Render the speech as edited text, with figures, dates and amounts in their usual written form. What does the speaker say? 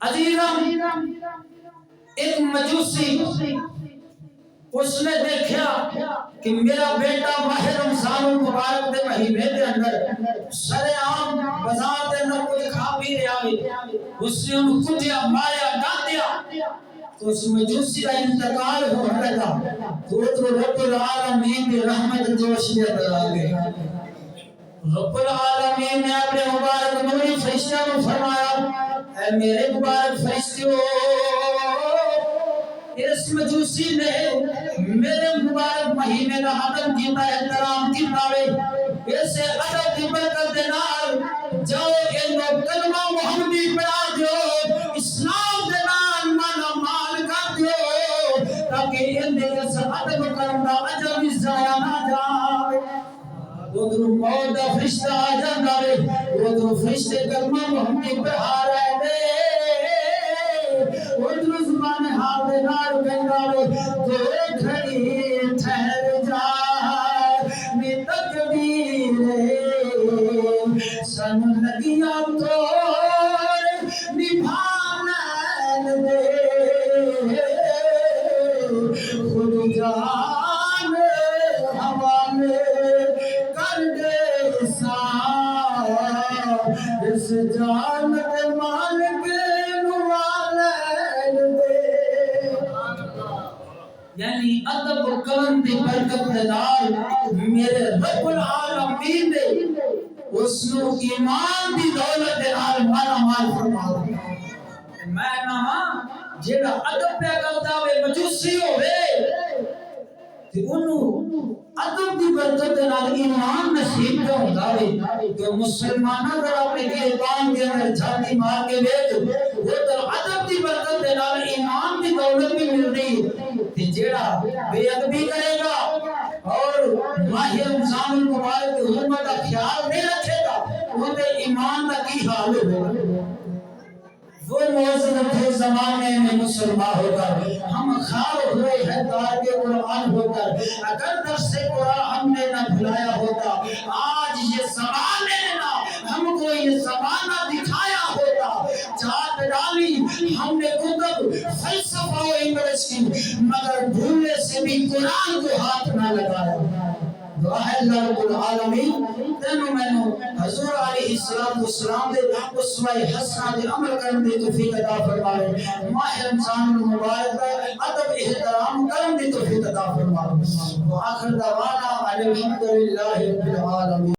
عزیزم ایک مجوسی اس نے دیکھا کہ میرا بیٹا ماہ رمضان المبارک دے مہینے دے اندر سرے عام بازار دے اندر کوئی کھا پی رہا ہے، اس نے ان کٹیا ماریا ڈانٹیا تو اس مجوسی کا انتقال ہو لگا تو رب العالمین کی رحمت جوش میں بلا گئے۔ رب العالمین نے اپنے مبارک نوری فرشتہ کو فرمایا اے میرے مبارک فرشتوں، اس مجوسی نے میرے مبارک مہینے کا ادب کیتا احترام کیتا وے، اسے ادب کی برکت دے نال جاؤ انو کلمہ محمدی پڑھا دیو، اسلام دے نال مالا مال کر دیو تاکہ اندے اس ادب کرن دا اجر بھی ضائع نہ جاوے۔ ادھر موت دا فرشتہ آ جاندا وے، ادھر فرشتے کلمہ محمدی پڑھا رہے وے، ادھر زبان حال دے نال کہندا وے تو گھڑی ٹھہر جا نی تکبیر سن لگیاں توڑ نبھانے دے خود جان حوالے کر دے سا اس جان دے مالک نوالے دے۔ یعنی ادب و کرم دی برکت دے نال میرے رب العالمین نے اس نو ایمان دی دولت دے نال مالا مال فرما دیا۔ میں نہ جیڑا ادب پہ کرتا ہوئے مجوسی ہوئے تے انہوں ادب دی برکت دے نال ایمان نصیب پہ ہوتا ہوئے کہ مسلمانہ اگر اپنے گریبان کے اندر جھاتی مار کے بیٹھ وہ در ادب دی برکت دے نال ایمان دی دولت بھی مل رہی تے جیڑا بے ادبی کرے گا اور ماہ رمضان المبارک کی حرمت کا خیال نہیں رکھے گا وہ دے ایمان کا کی حال ہوگا۔ وہ موزن تھے زمانے میں مسلمان ہو کر ہم خار ہوئے ہیں طالب قرآن ہو کر، اگر درس قرآن ہم نے نہ بھلایا ہوتا آج یہ زمانے نے نہ ہم کو یہ زمانہ دکھایا ہوتا۔ چاٹ ڈالی ہم نے کتب فلسفہ و انگلش کی مگر بھولے سے بھی قرآن کو ہاتھ نہ لگایا۔ دعا ہے اللہ رب العالمین تینوں میں نو حضور علیہ السلام دے اسوہ حسنہ دے عمل کرن دے توفیق عطا فرمائے، ماہ رمضان المبارک دا ادب احترام کرن دے توفیق عطا فرمائے۔ وآخر دعوانا الحمدللہ رب العالمین۔